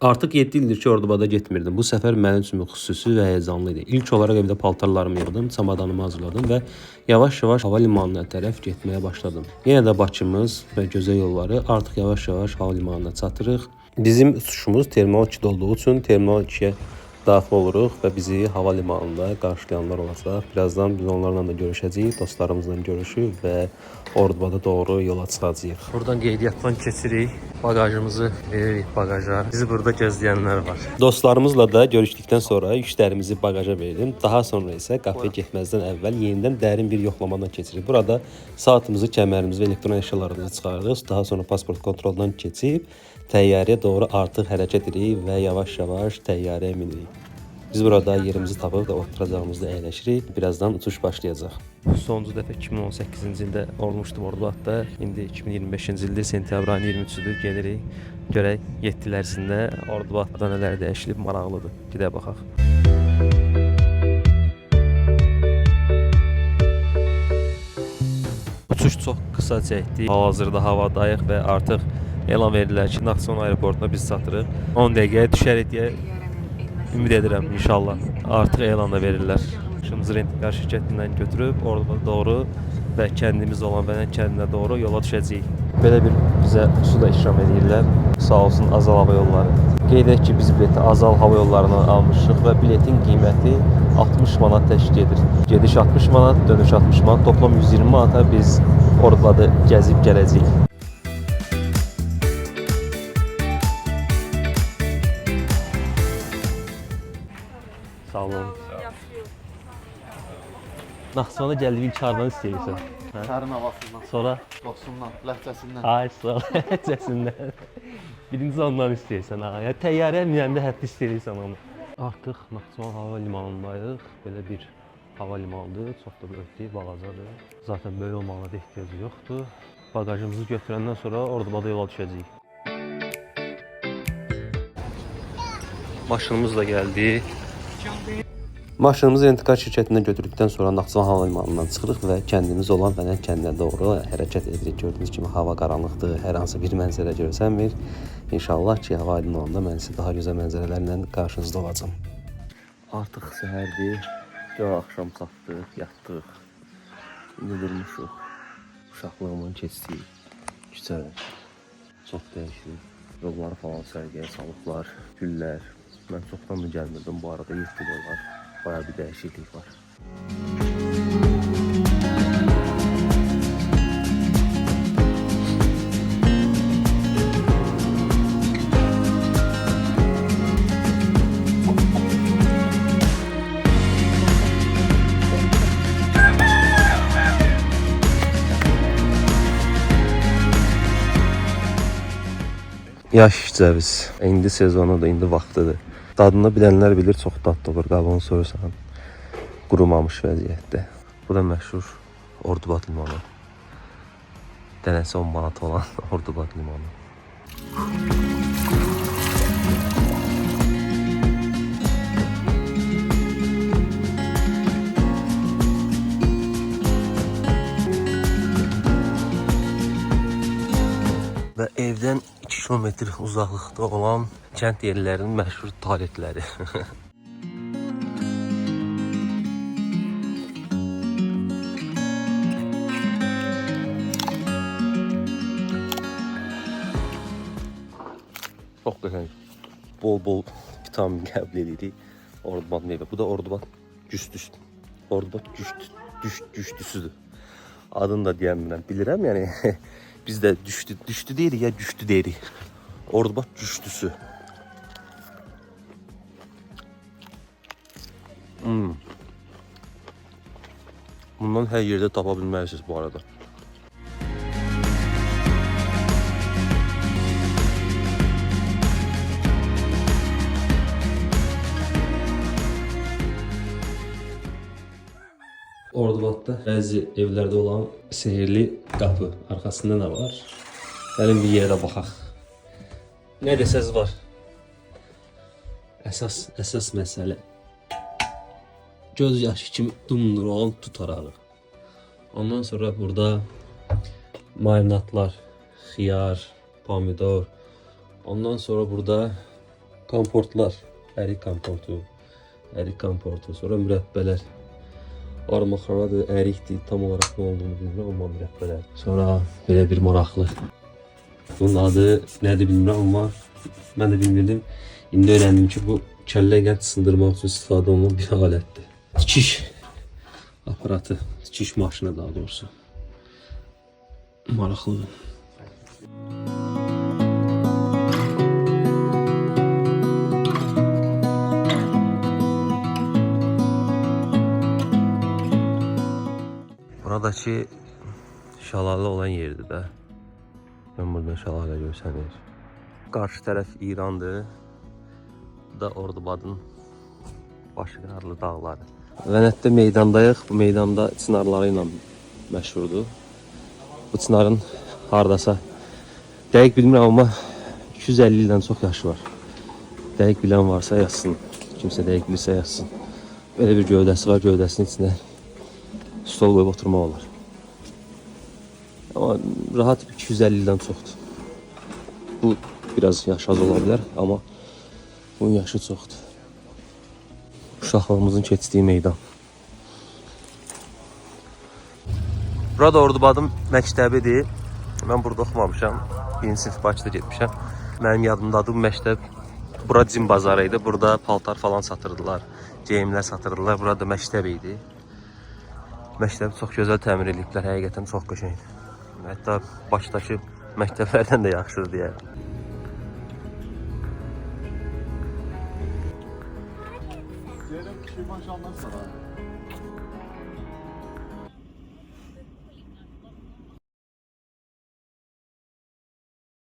Artıq 7 ildir ki Ordubada getmirdim. Bu səfər mənim üçün xüsusi və həyəcanlı idi. İlk olaraq evdə paltarlarımı yığdım, çamadanımı hazırladım və yavaş-yavaş hava limanına tərəf getməyə başladım. Yenə də Bakımız və gözəl yolları artıq yavaş-yavaş hava limanına çatırıq. Bizim uçuşumuz Terminal 2-də olduğu üçün Terminal 2-yə daxil oluruq və bizi hava limanında qarşılayanlar olacaq. Birazdan biz onlarla da görüşəcəyik, dostlarımızla görüşüb və Ordubada doğru yola çıxacağıq. Buradan qeydiyyatdan keçirik, bagajımızı veririk bagaja. Bizi burada gözləyənlər var. Dostlarımızla da görüşdükdən sonra yüklərimizi bagaja verdim. Daha sonra isə qapıya getməzdən əvvəl yenidən dərin bir yoxlamadan keçirik. Burada saatımızı, kəmərimizi və elektron əşyalarımızı çıxarırıq. Daha sonra pasport kontroldan keçib təyyarəyə doğru artıq hərəkət edirik və yavaş-yavaş təyyarəyə minirik. Biz burada yerimizi tapıb da oturacağımızda əyləşirik. Birazdan uçuş başlayacaq. Sonuncu dəfə 2018-ci ildə olmuşdum Ordubadda. İndi 2025-ci ildir, sentyabr ayının 23-üdür. Gelirik, görək 7 il ərzində Ordubadda nələr dəyişilib, maraqlıdır. Gedək baxaq. Uçuş çox qısa çəkdi. Hal-hazırda havadayıq və artıq elan verirlər ki, Naxçıvan aeroportuna biz çatırıq. 10 dəqiqəyə düşərik deyə ümid edirəm inşallah. Artıq elan da verirlər. Şımızı Rentikar şirkətindən götürüb Ordubada doğru və kəndimiz olan Vənən kəndinə doğru yola düşəcəyik. Belə bir bizə su da ikram edirlər. Sağ olsun Azal Hava Yolları. Qeyd edək ki, biz bileti Azal Hava Yollarından almışıq və biletin qiyməti 60 manat təşkil edir. Gediş 60 manat, dönüş 60 manat, toplam 120 manata biz Ordubada gəzib gələcəyik. Sağ olun. Naxçıvana gəldiyin kardan istəyirsən. Şəhərin havasından, Sonra? qoxusundan, ləhcəsindən. Ay, sağ ol, ləhcəsindən. Birinci ondan istəyirsən ha. Yəni təyyarəyə minəndə hətta istəyirsən onu. Artıq Naxçıvan hava limanındayıq. Belə bir hava limanıdır. Çox da böyükdür, balacadır. Zaten böyük olmağına da ehtiyacı yoxdur. Bagajımızı götürəndən sonra Ordubada yola düşəcəyik. Maşınımız da gəldi. Maşınımızı Rentikar şirkətindən götürdükdən sonra Naxçıvan hava limanından çıxırıq və kəndimiz olan Vənən kəndinə doğru hərəkət edirik. Gördüyünüz kimi hava qaranlıqdır, hər hansı bir mənzərə görsənmir. İnşallah ki, hava aydın olanda mən sizə daha gözəl mənzərələrlə qarşınızda olacağım. Artıq səhərdir, gör axşam çatdıq, yatdıq. İndi durmuşuq, uşaqlığımın keçdiyi küçədə. Çox dəyişik, yolları falan sərgiyə salıblar, güllər. Mən çoxdan da gəlmirdim, bu arada 7 il olar. Bayağı bir dəyişiklik var. Yaş cəviz. İndi sezonudur, indi vaxtıdır. Dadını bilənlər bilir, çox dadlı olur. Qabığını soyursan, qurumamış vəziyyətdə. Bu da məşhur Ordubad limanı. Dənəsi 10 manat olan Ordubad limanı. Və evdən 2 kilometr uzaqlıqda olan kənd yerlərinin məşhur tualetləri. Çox qəşəng. Bol-bol vitamin qəbul edirik. Ordubad meyvə. Bu da Ordubad güstüsü. Ordubad güstüsüdür. Adını da deyəmirəm. Bilirəm yəni. Biz də düşdü deyirik ya güçlü deyirik. Ordubad güçlüsü. Bundan hər yerdə tapa bilməlisiniz bu arada. Ordubadda bəzi evlərdə olan sehirli qapı. Arxasında nə var? Gəlin bir yerə baxaq. Nə desəz var. Əsas məsələ. Göz yaşı kimi dumdur olan tutaraq. Ondan sonra burada marinatlar, xiyar, pomidor. Ondan sonra burada Komportlar, ərik komportu, sonra mürəbbələr. Armaqxanadır, ərikdir, tam olaraq nə olduğunu bilmirəm, amma mürəbbələr. Sonra belə bir maraqlı. Bunun adı nədir bilmirəm, amma mən də bilmirdim. İndi öyrəndim ki, bu kəllə qənd sındırmaq üçün istifadə olunan bir alətdir. Tikiş aparatı, tikiş maşını daha doğrusu. Maraqlıdır. Buradakı şəlalə olan yerdir də. Mən burada şəlalə görsənir. Qarşı tərəf İrandır. Bu da Ordubadın Başqararlı dağları. Vənətdə meydandayıq. Bu meydanda çinarları ilə məşhurdur. Bu çinarın hardasa dəqiq bilmirəm, amma 250 ildən çox yaşı var. Dəqiq bilən varsa yazsın. Kimsə dəqiq bilirsə yazsın. Belə bir gövdəsi var. Gövdəsinin içində stol qoyub oturmaq olar. Amma rahat 250 ildən çoxdur. Bu biraz yaş az ola bilər, amma bunun yaşı çoxdur. Uşaqlığımızın keçdiyi meydan. Burada Ordubadın məktəbidir. Mən burada oxumamışam. Birinci sinif Bakıda getmişəm. Mənim yadımdadır bu məktəb. Bura cin bazarı idi. Burada paltar falan satırdılar. Geyimlər satırdılar. Burada məktəb idi. Məktəbi çox gözəl təmir ediblər. Həqiqətən çox qəşəngdir. Hətta Bakıdakı məktəblərdən də yaxşıdır deyərdim. Diyelim ki maşallah sana.